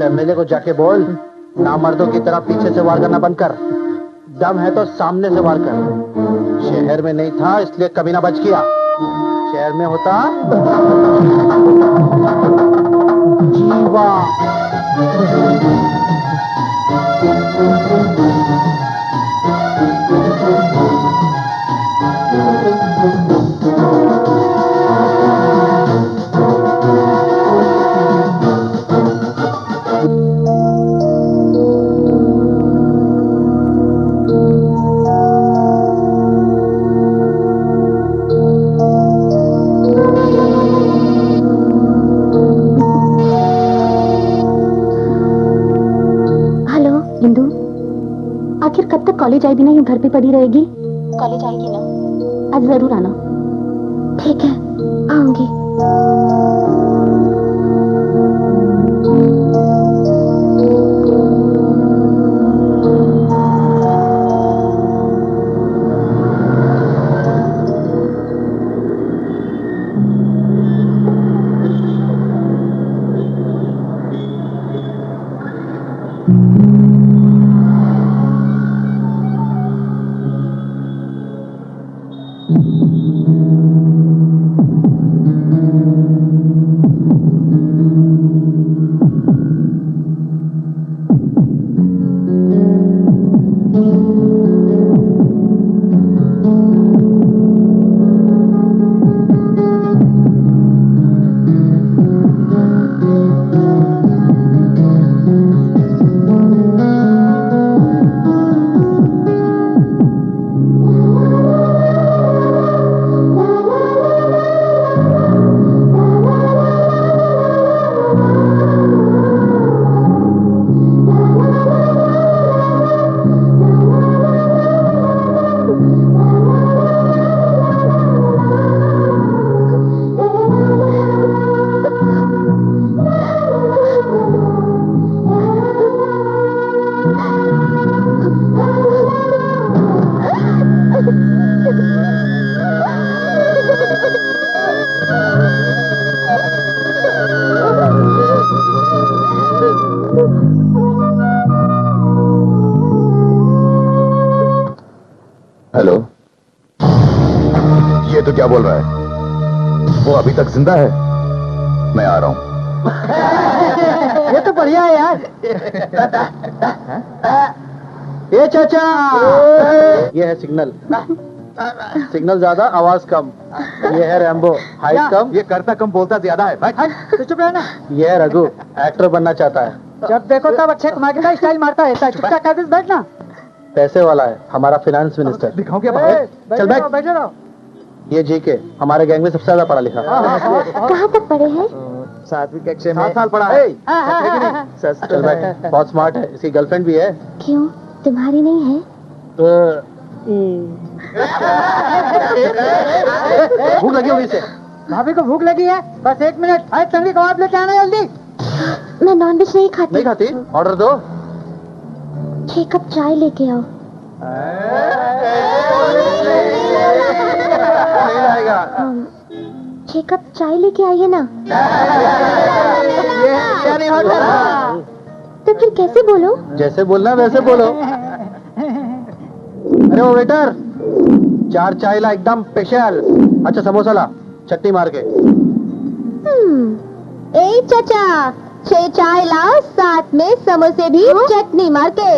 MLA को जाके बोल, ना मर्दों की तरह पीछे से वार करना बंद कर, दम है तो सामने से वार कर। शहर में नहीं था इसलिए कमीना बच गया, शहर में होता जीवा। कॉलेज आई भी नहीं, घर पे पड़ी रहेगी? कॉलेज आएगी ना? आज जरूर आना। ठीक है, आऊंगी। हेलो, ये तो क्या बोल रहा है? वो अभी तक जिंदा है? मैं आ रहा हूं। ये तो बढ़िया है यार। ये चाचा, ये है सिग्नल। सिग्नल ज्यादा, आवाज कम। ये है रैम्बो, हाइट कम। ये करता कम बोलता ज्यादा है। तो चुप रहना। ये है रघु, एक्टर बनना चाहता है। जब देखो तब अक्षय कुमार का स्टाइल मारता रहता है। चुपचाप कर बैठना। पैसे वाला है, हमारा फाइनेंस मिनिस्टर। दिखाओ क्या? चल बैठ। बैठे रहो। ये जीके, हमारे गैंग में सबसे ज्यादा पढ़ा लिखा। कहाँ तक पढ़े हैं? 7वीं कक्षा में। 7 साल पढ़ा है। चल बैठ, बहुत स्मार्ट है। इसकी गर्लफ्रेंड भी है। क्यों, तुम्हारी नहीं है? भूख लगी होगी इसे। भाभी को भूख लगी है? बस 1 मिनट। तंगड़ी कबाब लेके आना जल्दी। मैं नॉनवेज नहीं खाती। नहीं खाती? ऑर्डर दो। 6 कप चाय लेके आओ। नहीं आएगा। 6 कप चाय लेके आइए ना। ये नहीं होता। तो फिर कैसे बोलो? जैसे बोलना वैसे बोलो। अरे वो वेटर, 4 चाय ला एकदम स्पेशल। अच्छा समोसा ला, चटनी मार के। ए चाचा, 6 चाय लाओ, साथ में समोसे भी चटनी मार के।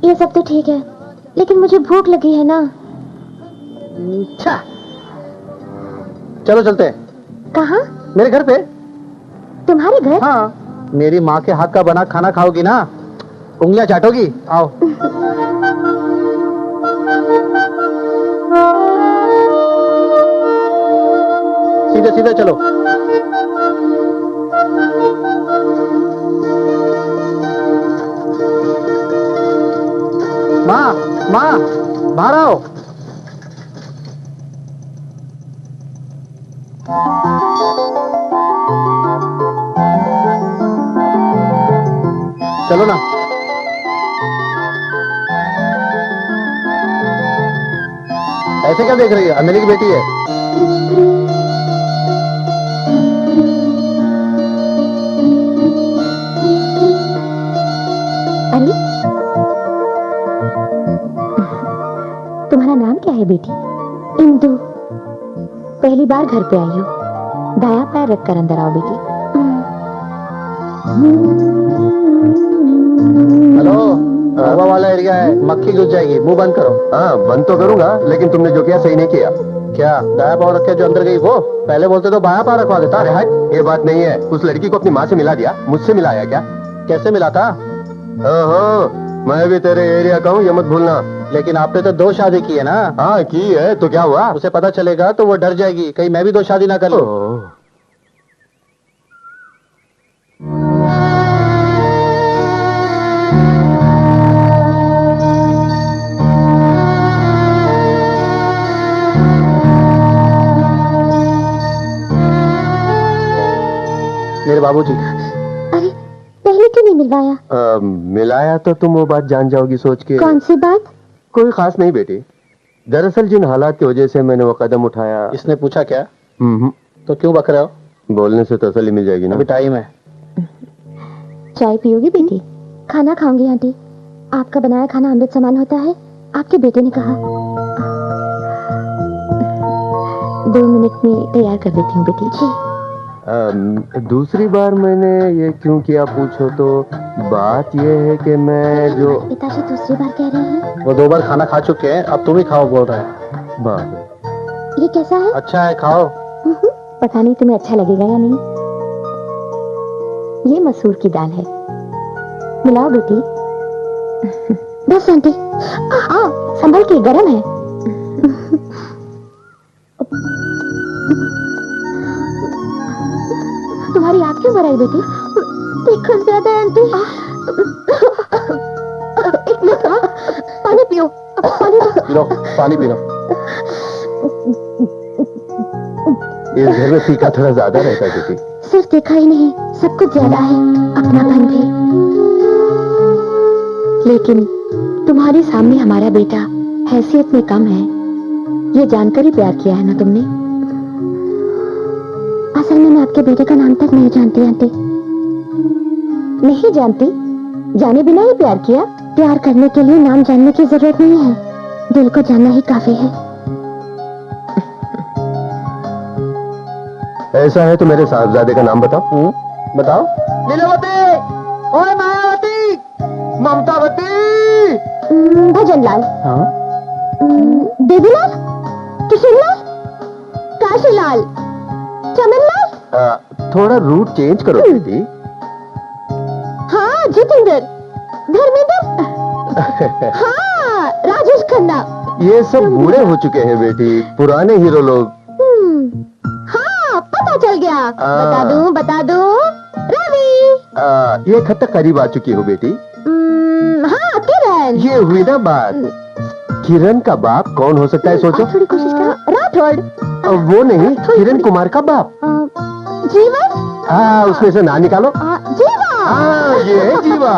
ये सब तो ठीक है, लेकिन मुझे भूख लगी है ना। अच्छा चलो चलते हैं। कहाँ? मेरे घर पे। तुम्हारे घर? हाँ, मेरी माँ के हाथ का बना खाना खाओगी ना, उंगलियां चाटोगी। आओ। सीधे सीधे चलो। माँ, माँ, बाहर आओ। चलो ना। ऐसे क्या देख रही है? अमेली की बेटी है। अरे, तुम्हारा नाम क्या है बेटी? इंदु। पहली बार घर पे आई हो। दाया पैर रखकर अंदर आओ बेटी। हेलो, हवा वाला एरिया है, मक्खी घुस जाएगी, मुंह बंद करो। हाँ बंद तो करूंगा, लेकिन तुमने जो किया सही नहीं किया। क्या दाया पाँव रख के जो अंदर गई वो? पहले बोलते तो बाया पाँव रखवा देता। अरे हट, ये बात नहीं है। उस लड़की को अपनी माँ से मिला दिया, मुझसे मिलाया क्या? कैसे मिला था? ओहो, मैं भी तेरे एरिया का हूँ, ये मत भूलना। लेकिन आपने तो 2 शादी की है ना। हाँ की है, तो क्या हुआ? उसे पता चलेगा तो वो डर जाएगी, कहीं मैं भी 2 शादी ना कर लूं। ओह, मेरे बाबूजी। अरे, पहले क्यों नहीं मिलवाया? मिलाया तो तुम वो बात जान जाओगी सोच के। कौन सी बात? कोई खास नहीं बेटी, दरअसल जिन हालात की वजह से मैंने वो कदम उठाया। इसने पूछा क्या? हम्म, तो क्यों बक रहे हो? बोलने से तसल्ली मिल जाएगी ना। अभी टाइम है। चाय पियोगी बेटी? खाना खाऊंगी आंटी। आपका बनाया खाना अमृत समान होता है, आपके बेटे ने कहा। 2 मिनट में तैयार कर देती हूँ बेटी जी। दूसरी बार मैंने ये क्यों किया पूछो तो बात ये है कि मैं जो पिताजी दूसरी बार कह रहे हैं। वो 2 बार खाना खा चुके हैं, अब तुम ही खाओ बोल रहे हैं। बात ये कैसा है? अच्छा है, खाओ। पता नहीं तुम्हें अच्छा लगेगा या नहीं। ये मसूर की दाल है, मिलाओ बेटी। बस आंटी। संभल के, गरम है। तुम्हारी आँख क्यों भर आई बेटी? तीखन ज्यादा है आंटी। एक मिनट, पानी पियो। पानी पी लो, पानी पी लो। इस घर में तीखा थोड़ा ज्यादा रहता है बेटी। सिर्फ देखा ही नहीं, सब कुछ ज्यादा है, अपनापन भी। लेकिन तुम्हारे सामने हमारा बेटा हैसियत में कम है, ये जानकर ही प्यार किया है ना तुमने? असल में मैं आपके बेटे का नाम तक नहीं जानती आंटी। नहीं जानती? जाने बिना ही प्यार किया? प्यार करने के लिए नाम जानने की जरूरत नहीं है, दिल को जानना ही काफी है। ऐसा है तो मेरे साहबजादे का नाम बताओ। बताओ। लीलावती, ओए मायावती, ममतावती। भजनलाल, हाँ? देवीलाल, किशनलाल, काशीलाल, चमनलाल। थोड़ा रूट चेंज करो बेटी। हाँ जितेंद्र, धर्मेंद्र, हाँ राजेश खन्ना। ये सब बूढ़े हो चुके हैं बेटी, पुराने हीरो लोग। हाँ पता चल गया। बता दूं रवि। ये खत तक करीब आ चुकी हो बेटी। हाँ किरण। ये हुई ना बात। किरण का बाप कौन हो सकता है सोचो। थोड़ी कोशिश करो। राठौड़। वो नहीं, किरण कुमार का बाप। जीवन। हाँ, उसमें से ना निकालो। जीवन। हाँ ये है जीवा।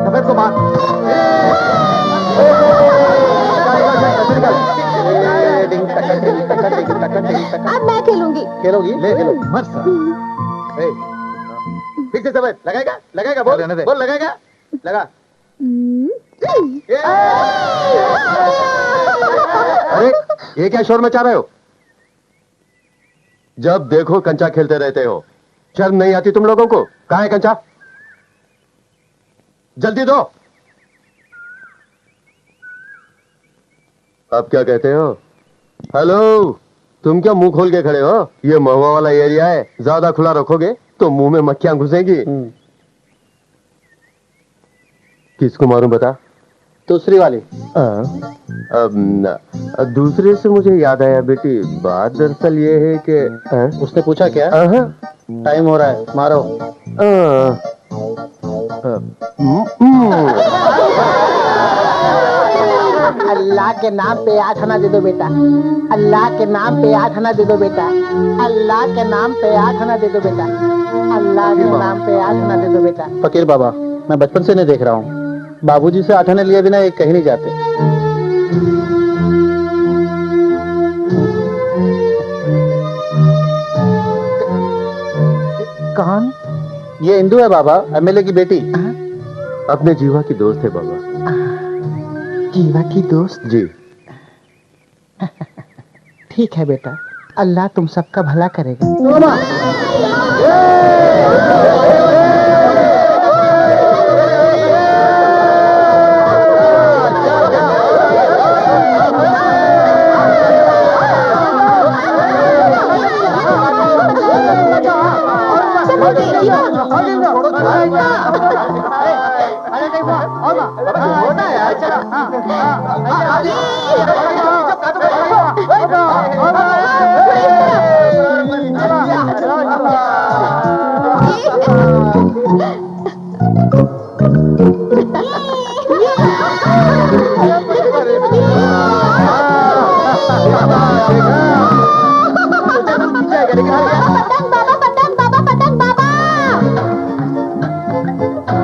सफेद को मार। अब मैं खेलूंगी। खेलोगी? ले खेलो। मत फिर से सफेद लगाएगा? लगाएगा? बोल बोल लगाएगा? लगा। अरे ये क्या शोर मचा रहे हो? जब देखो कंचा खेलते रहते हो, शर्म नहीं आती तुम लोगों को? कहाँ है कंचा? जल्दी दो। अब क्या कहते हो? हेलो, तुम क्या मुंह खोल के खड़े हो? ये महुआ वाला एरिया है, ज्यादा खुला रखोगे तो मुंह में मक्खियां घुसेंगी। किसको मारूं बता? दूसरी वाली। दूसरे से मुझे याद आया बेटी, बात दरअसल ये है कि उसने पूछा क्या? टाइम हो रहा है, मारो। अल्लाह के नाम पे 8 आना दे दो बेटा। अल्लाह के नाम पे 8 आना दे दो बेटा। अल्लाह के नाम पे 8 आना दे दो बेटा। अल्लाह के नाम पे 8 आना दे दो बेटा। फकीर बाबा, मैं बचपन से नहीं देख रहा हूँ, बाबूजी से 8 आने लिए बिना ये कहीं नहीं जाते। कौन? ये हिंदू है बाबा, एमएलए की बेटी। अपने जीवा की दोस्त है बाबा। जीवा की दोस्त? जी। ठीक है बेटा, अल्लाह तुम सबका भला करेगा।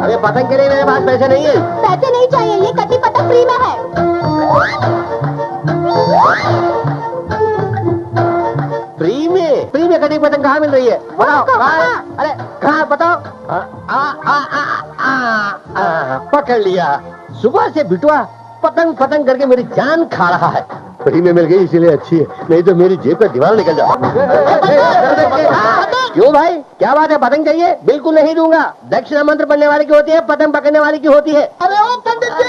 अरे पतंग के लिए मेरे पास पैसे नहीं है। पैसे नहीं चाहिए, ये कटी पतंग फ्री में है। फ्री में? फ्री में कटी पतंग कहाँ मिल रही है? बताओ कहाँ? अरे कहाँ बताओ? पकड़ लिया। सुबह से बिटुआ पतंग पतंग करके मेरी जान खा रहा है। फ्री में मिल गई इसीलिए अच्छी है, नहीं तो मेरी जेब का दीवार निकल जाता। क्यों भाई, क्या बात है? पतंग चाहिए? बिल्कुल नहीं दूंगा। दक्षिणा मंत्र पढ़ने वाली की होती है, पतंग पकड़ने वाली की होती है। अरे ओ पंडित जी,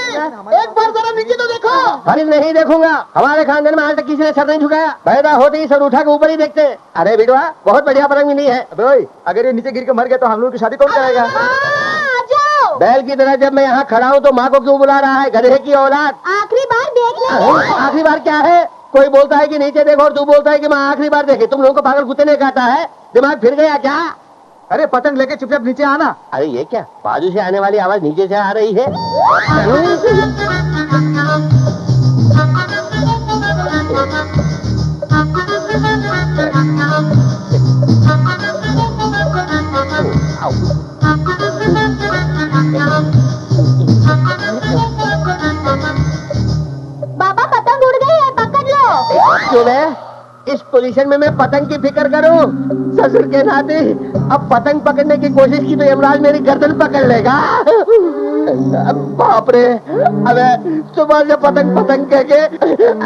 एक बार जरा नीचे तो देखो। अरे नहीं देखूंगा, हमारे खानदान में आज तक किसी ने सर नहीं झुकाया। पैदा होते ही सर उठा के ऊपर ही देखते हैं। अरे बिटुआ, बहुत बढ़िया पतंग मिली है। अगर ये नीचे गिर के मर गया तो हम लोगों की शादी कौन करेगा? बैल की तरह जब मैं यहाँ खड़ा हूँ तो माँ को क्यों बुला रहा है? गधे की औलाद। आखिरी बार देख ले। आखिरी बार क्या है? कोई बोलता है कि नीचे देखो और तू बोलता है कि मैं आखिरी बार देखे। तुम लोगों को पागल कुत्ते ने काटा है? दिमाग फिर गया क्या? अरे पतंग लेके चुपचाप नीचे आना। अरे ये क्या, बाजू से आने वाली आवाज नीचे से आ रही है? बाबा पतंग उड़ गई है, पकड़ लो। क्यों मैं इस पोजीशन में मैं पतंग की फिक्र करूं? ससुर के नाते अब पतंग पकड़ने की कोशिश की तो यमराज मेरी गर्दन पकड़ लेगा। बाप रे, अबे सुबह से पतंग पतंग कह के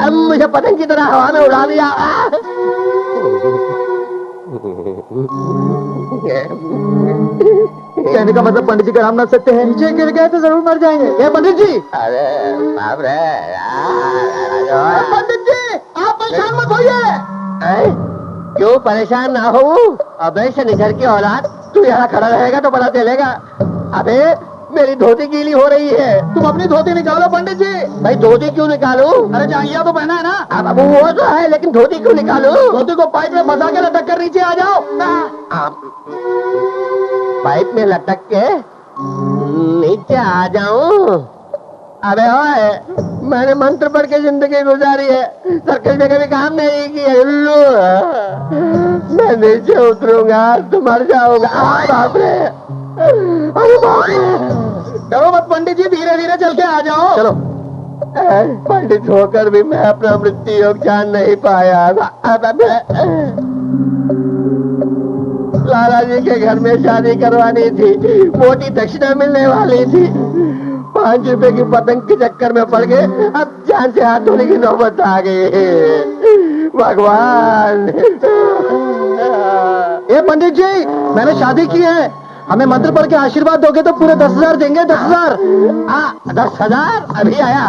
अब मुझे पतंग की तरह हवा में उड़ा दिया। कहने का मतलब पंडित जी का नाम ना सकते हैं? नीचे गिर गए तो जरूर मर जाएंगे। ये पंडित जी। अरे बाप रे, पंडित जी, आप परेशान मत होइए। क्यों परेशान ना हो? अबे शनिचर की औलाद, तू यहाँ खड़ा रहेगा तो पता चलेगा। अबे मेरी धोती गीली हो रही है। तुम अपनी धोती निकालो पंडित जी। भाई धोती क्यों निकालूं? अरे जांघिया तो पहना है ना। अब वो तो है, लेकिन धोती क्यों निकालूं? धोती को पाइप में फंसा के लटक कर नीचे आ जाओ। पाइप में लटक के नीचे आ जाऊं? अबे ओए, मैंने मंत्र पढ़ के जिंदगी गुजारी है, सर्कल में कभी काम नहीं किया उल्लू। मैं नीचे उतरूंगा तो मर जाऊंगा। बाप रे, अरे बाप रे। डरो मत पंडित जी, धीरे धीरे चल के आ जाओ। चलो। पंडित होकर भी मैं अपना मृत्यु योग जान नहीं पाया। लाला जी के घर में शादी करवानी थी, मोटी दक्षिणा मिलने वाली थी, 5 रुपए की पतंग के चक्कर में पड़ गए, अब जान से हाथ धोने की नौबत आ गई। भगवान। ए पंडित जी, मैंने शादी की है, हमें मंत्र पढ़ के आशीर्वाद दोगे तो पूरे 10,000 देंगे। 10,000। 10,000 अभी आया।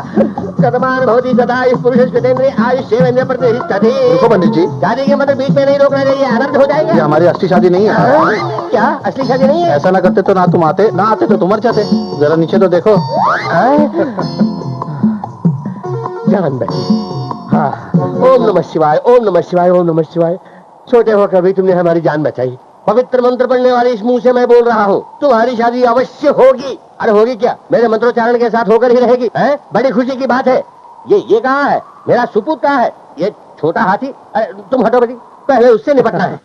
शतमान भवति सदा इस पुरुष आयुष्य प्रतिष्ठति। देखो पंडित जी, शादी के मतलब बीच में नहीं रोकना चाहिए, अनर्थ हो जाएगा। ये हमारी असली शादी नहीं है। क्या असली शादी नहीं है? ऐसा ना करते तो ना तुम आते, ना आते तो तुम मर जाते। जरा नीचे तो देखो। जान बची। हाँ, ओम नमः शिवाय, ओम नमः शिवाय, ओम नमः शिवाय। छोटे हो कभी तुमने हमारी जान बचाई। पवित्र मंत्र पढ़ने वाले इस मुंह से मैं बोल रहा हूँ, तुम्हारी शादी अवश्य होगी। अरे होगी क्या, मेरे मंत्रोच्चारण के साथ होकर ही रहेगी। हैं? बड़ी खुशी की बात है। ये कहाँ है? मेरा सुपुत्र कहाँ है? ये छोटा हाथी। अरे तुम हटो बेटी, पहले उससे निपटना है।